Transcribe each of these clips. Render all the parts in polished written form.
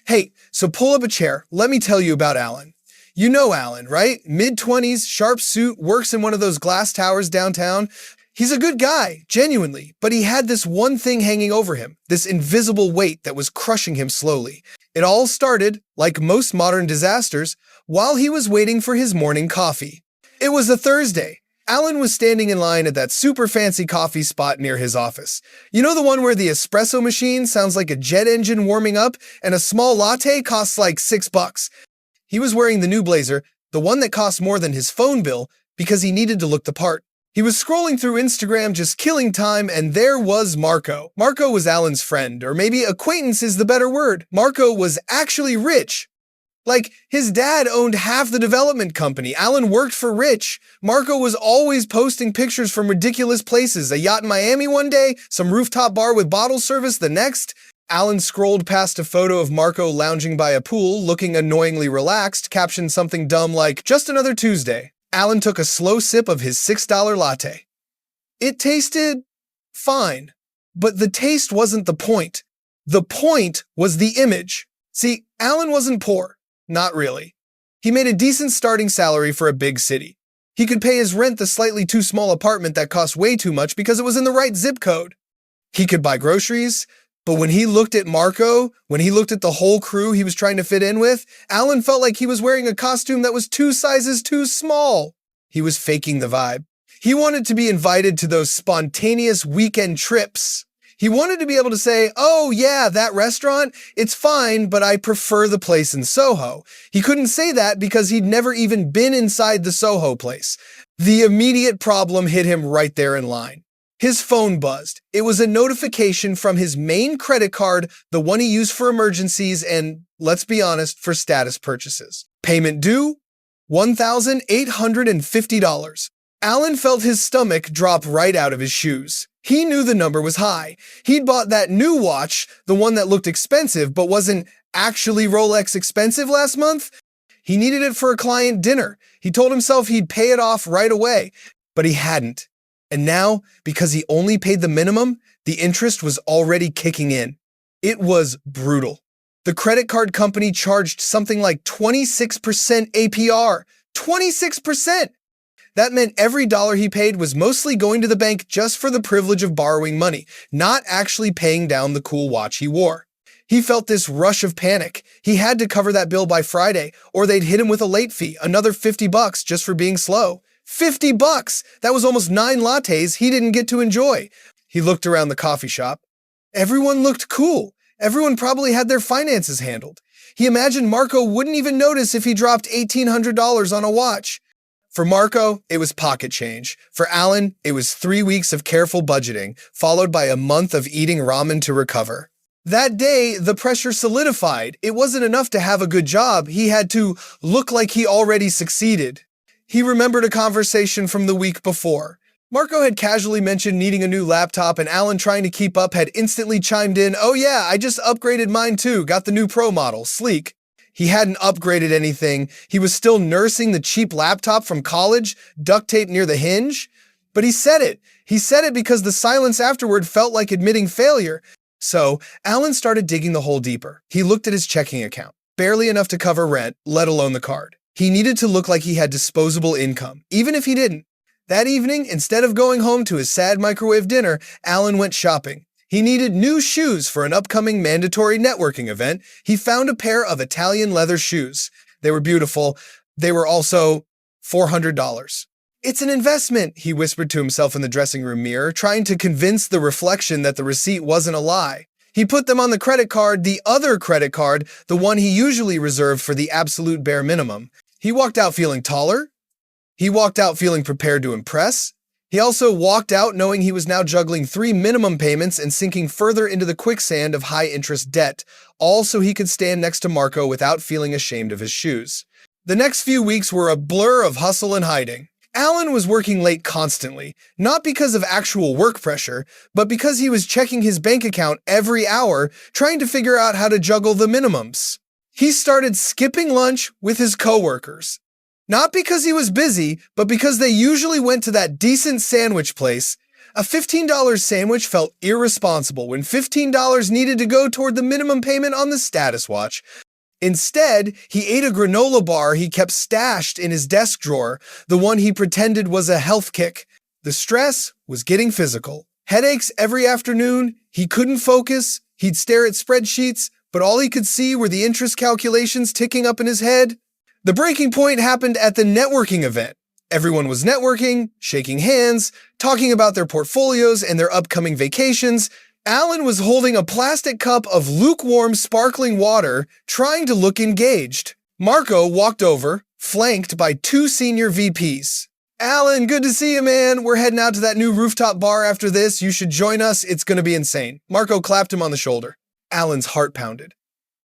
Hey, so pull up a chair. Let me tell you about Alan. You know Alan, right? Mid-20s, sharp suit, works in one of those glass towers downtown. He's a good guy, genuinely, but he had this one thing hanging over him, this invisible weight that was crushing him slowly. It all started, like most modern disasters, while he was waiting for his morning coffee. It was a Thursday. Alan was standing in line at that super fancy coffee spot near his office. You know, the one where the espresso machine sounds like a jet engine warming up and a small latte costs like $6. He was wearing the new blazer, the one that cost more than his phone bill, because he needed to look the part. He was scrolling through Instagram, just killing time, and there was Marco. Marco was Alan's friend, or maybe acquaintance is the better word. Marco was actually rich. Like, his dad owned half the development company. Alan worked for Rich. Marco was always posting pictures from ridiculous places. A yacht in Miami one day, some rooftop bar with bottle service the next. Alan scrolled past a photo of Marco lounging by a pool, looking annoyingly relaxed, captioned something dumb like, "Just another Tuesday." Alan took a slow sip of his $6 latte. It tasted fine, but the taste wasn't the point. The point was the image. See, Alan wasn't poor. Not really. He made a decent starting salary for a big city. He could pay his rent the slightly too small apartment that cost way too much because it was in the right zip code. He could buy groceries, but when he looked at Marco, when he looked at the whole crew he was trying to fit in with, Alan felt like he was wearing a costume that was 2 sizes too small. He was faking the vibe. He wanted to be invited to those spontaneous weekend trips. He wanted to be able to say, "Oh yeah, that restaurant, it's fine, but I prefer the place in Soho." He couldn't say that because he'd never even been inside the Soho place. The immediate problem hit him right there in line. His phone buzzed. It was a notification from his main credit card, the one he used for emergencies and, let's be honest, for status purchases. Payment due, $1,850. Alan felt his stomach drop right out of his shoes. He knew the number was high. He'd bought that new watch, the one that looked expensive but wasn't actually Rolex expensive last month. He needed it for a client dinner. He told himself he'd pay it off right away, but he hadn't. And now, because he only paid the minimum, the interest was already kicking in. It was brutal. The credit card company charged something like 26% APR. 26%! That meant every dollar he paid was mostly going to the bank just for the privilege of borrowing money, not actually paying down the cool watch he wore. He felt this rush of panic. He had to cover that bill by Friday, or they'd hit him with a late fee, another $50 just for being slow. $50! That was almost 9 lattes he didn't get to enjoy. He looked around the coffee shop. Everyone looked cool. Everyone probably had their finances handled. He imagined Marco wouldn't even notice if he dropped $1,800 on a watch. For Marco, it was pocket change. For Alan, it was 3 weeks of careful budgeting, followed by a month of eating ramen to recover. That day, the pressure solidified. It wasn't enough to have a good job. He had to look like he already succeeded. He remembered a conversation from the week before. Marco had casually mentioned needing a new laptop, and Alan, trying to keep up, had instantly chimed in, "Oh yeah, I just upgraded mine too, got the new Pro model, sleek." He hadn't upgraded anything. He was still nursing the cheap laptop from college, duct tape near the hinge. But he said it. He said it because the silence afterward felt like admitting failure. So, Alan started digging the hole deeper. He looked at his checking account. Barely enough to cover rent, let alone the card. He needed to look like he had disposable income, even if he didn't. That evening, instead of going home to his sad microwave dinner, Alan went shopping. He needed new shoes for an upcoming mandatory networking event. He found a pair of Italian leather shoes. They were beautiful. They were also $400. "It's an investment," he whispered to himself in the dressing room mirror, trying to convince the reflection that the receipt wasn't a lie. He put them on the credit card, the other credit card, the one he usually reserved for the absolute bare minimum. He walked out feeling taller. He walked out feeling prepared to impress. He also walked out knowing he was now juggling 3 minimum payments and sinking further into the quicksand of high-interest debt, all so he could stand next to Marco without feeling ashamed of his shoes. The next few weeks were a blur of hustle and hiding. Alan was working late constantly, not because of actual work pressure, but because he was checking his bank account every hour, trying to figure out how to juggle the minimums. He started skipping lunch with his coworkers. Not because he was busy, but because they usually went to that decent sandwich place. A $15 sandwich felt irresponsible when $15 needed to go toward the minimum payment on the status watch. Instead, he ate a granola bar he kept stashed in his desk drawer, the one he pretended was a health kick. The stress was getting physical. Headaches every afternoon, he couldn't focus, he'd stare at spreadsheets, but all he could see were the interest calculations ticking up in his head. The breaking point happened at the networking event. Everyone was networking, shaking hands, talking about their portfolios and their upcoming vacations. Alan was holding a plastic cup of lukewarm, sparkling water, trying to look engaged. Marco walked over, flanked by two senior VPs. "Alan, good to see you, man. We're heading out to that new rooftop bar after this. You should join us. It's going to be insane." Marco clapped him on the shoulder. Alan's heart pounded.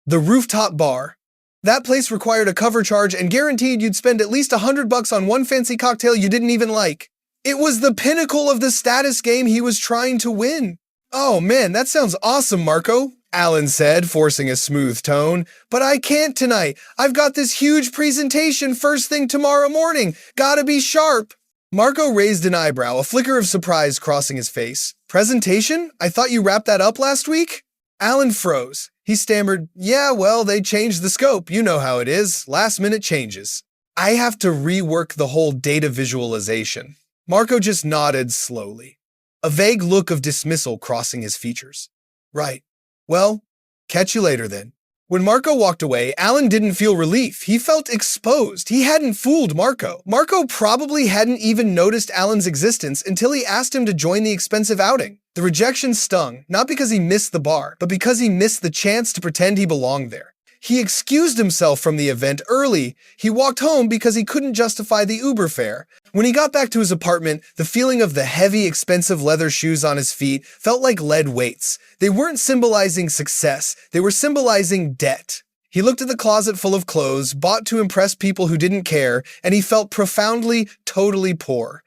The rooftop bar. That place required a cover charge and guaranteed you'd spend at least $100 on one fancy cocktail you didn't even like. It was the pinnacle of the status game he was trying to win. "Oh man, that sounds awesome, Marco," Alan said, forcing a smooth tone. "But I can't tonight. I've got this huge presentation first thing tomorrow morning. Gotta be sharp." Marco raised an eyebrow, a flicker of surprise crossing his face. "Presentation? I thought you wrapped that up last week?" Alan froze. He stammered, "Yeah, well, they changed the scope. You know how it is. Last-minute changes. I have to rework the whole data visualization." Marco just nodded slowly, a vague look of dismissal crossing his features. "Right. Well, catch you later then." When Marco walked away, Alan didn't feel relief. He felt exposed. He hadn't fooled Marco. Marco probably hadn't even noticed Alan's existence until he asked him to join the expensive outing. The rejection stung, not because he missed the bar, but because he missed the chance to pretend he belonged there. He excused himself from the event early. He walked home because he couldn't justify the Uber fare. When he got back to his apartment, the feeling of the heavy, expensive leather shoes on his feet felt like lead weights. They weren't symbolizing success, they were symbolizing debt. He looked at the closet full of clothes, bought to impress people who didn't care, and he felt profoundly, totally poor.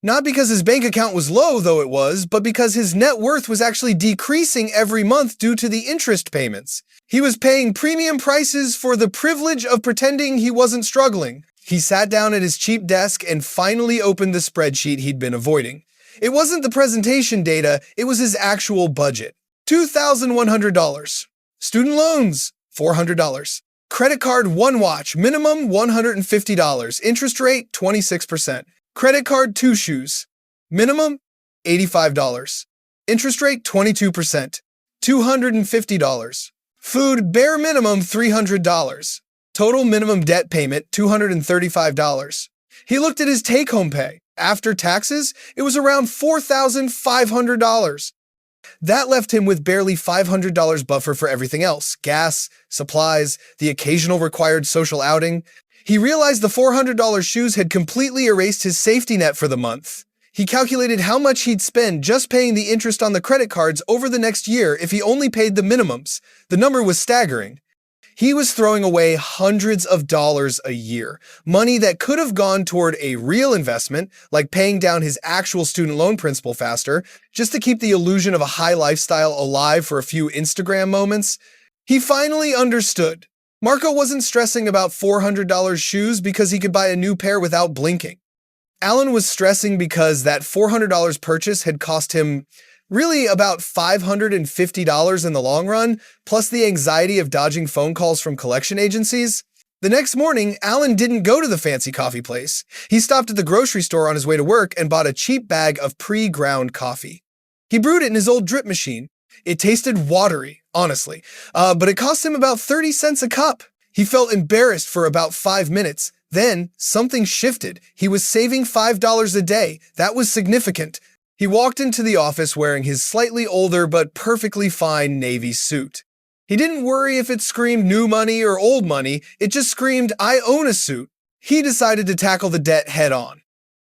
Not because his bank account was low, though it was, but because his net worth was actually decreasing every month due to the interest payments. He was paying premium prices for the privilege of pretending he wasn't struggling. He sat down at his cheap desk and finally opened the spreadsheet he'd been avoiding. It wasn't the presentation data, it was his actual budget. $2,100. Student loans, $400. Credit card one watch, minimum $150. Interest rate, 26%. Credit card 2 shoes. Minimum, $85. Interest rate, 22%. $250. Food, bare minimum, $300. Total minimum debt payment, $235. He looked at his take-home pay. After taxes, it was around $4,500. That left him with barely $500 buffer for everything else. Gas, supplies, the occasional required social outing. He realized the $400 shoes had completely erased his safety net for the month. He calculated how much he'd spend just paying the interest on the credit cards over the next year if he only paid the minimums. The number was staggering. He was throwing away hundreds of dollars a year, money that could have gone toward a real investment, like paying down his actual student loan principal faster, just to keep the illusion of a high lifestyle alive for a few Instagram moments. He finally understood. Marco wasn't stressing about $400 shoes because he could buy a new pair without blinking. Alan was stressing because that $400 purchase had cost him really about $550 in the long run, plus the anxiety of dodging phone calls from collection agencies. The next morning, Alan didn't go to the fancy coffee place. He stopped at the grocery store on his way to work and bought a cheap bag of pre-ground coffee. He brewed it in his old drip machine. It tasted watery, honestly, but it cost him about 30 cents a cup. He felt embarrassed for about 5 minutes. Then, something shifted. He was saving $5 a day. That was significant. He walked into the office wearing his slightly older but perfectly fine navy suit. He didn't worry if it screamed new money or old money. It just screamed, "I own a suit." He decided to tackle the debt head on.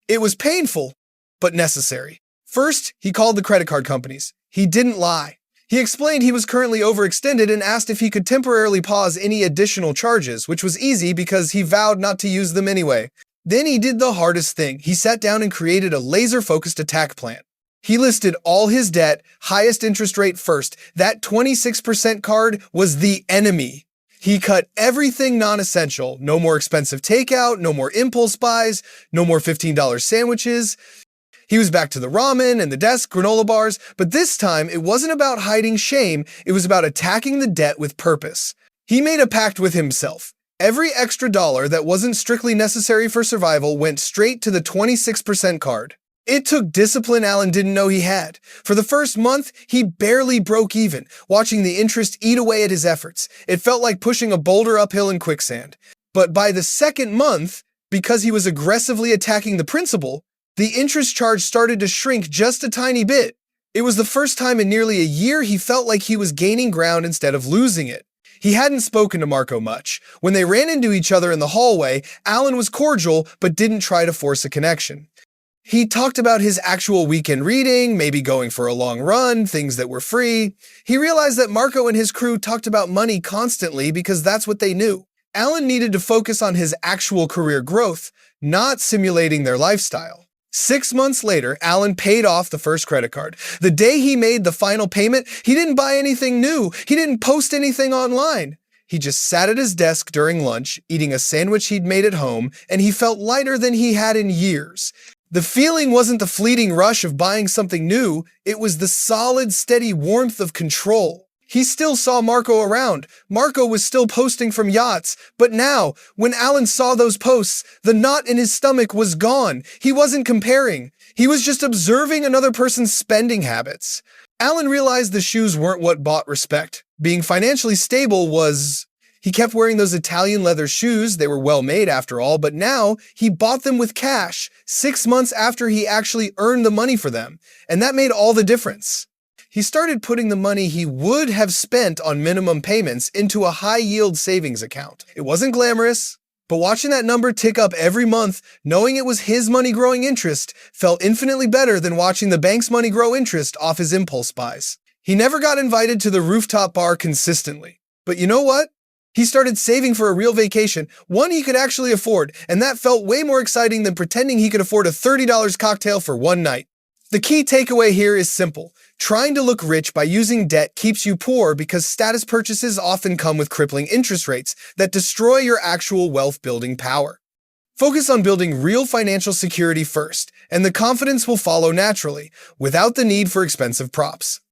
It was painful, but necessary. First, he called the credit card companies. He didn't lie. He explained he was currently overextended and asked if he could temporarily pause any additional charges, which was easy because he vowed not to use them anyway. Then he did the hardest thing. He sat down and created a laser-focused attack plan. He listed all his debt, highest interest rate first. That 26% card was the enemy. He cut everything non-essential. No more expensive takeout, no more impulse buys, no more $15 sandwiches. He was back to the ramen and the desk granola bars, but this time it wasn't about hiding shame, it was about attacking the debt with purpose. He made a pact with himself. Every extra dollar that wasn't strictly necessary for survival went straight to the 26% card. It took discipline Alan didn't know he had. For the first month, he barely broke even, watching the interest eat away at his efforts. It felt like pushing a boulder uphill in quicksand. But by the second month, because he was aggressively attacking the principal, the interest charge started to shrink just a tiny bit. It was the first time in nearly a year he felt like he was gaining ground instead of losing it. He hadn't spoken to Marco much. When they ran into each other in the hallway, Alan was cordial but didn't try to force a connection. He talked about his actual weekend reading, maybe going for a long run, things that were free. He realized that Marco and his crew talked about money constantly because that's what they knew. Alan needed to focus on his actual career growth, not simulating their lifestyle. 6 months later, Alan paid off the first credit card. The day he made the final payment, he didn't buy anything new. He didn't post anything online. He just sat at his desk during lunch, eating a sandwich he'd made at home, and he felt lighter than he had in years. The feeling wasn't the fleeting rush of buying something new, it was the solid, steady warmth of control. He still saw Marco around. Marco was still posting from yachts. But now, when Alan saw those posts, the knot in his stomach was gone. He wasn't comparing. He was just observing another person's spending habits. Alan realized the shoes weren't what bought respect. Being financially stable was... He kept wearing those Italian leather shoes, they were well made after all, but now he bought them with cash, 6 months after he actually earned the money for them. And that made all the difference. He started putting the money he would have spent on minimum payments into a high-yield savings account. It wasn't glamorous, but watching that number tick up every month, knowing it was his money growing interest, felt infinitely better than watching the bank's money grow interest off his impulse buys. He never got invited to the rooftop bar consistently. But you know what? He started saving for a real vacation, one he could actually afford, and that felt way more exciting than pretending he could afford a $30 cocktail for one night. The key takeaway here is simple. Trying to look rich by using debt keeps you poor because status purchases often come with crippling interest rates that destroy your actual wealth-building power. Focus on building real financial security first, and the confidence will follow naturally, without the need for expensive props.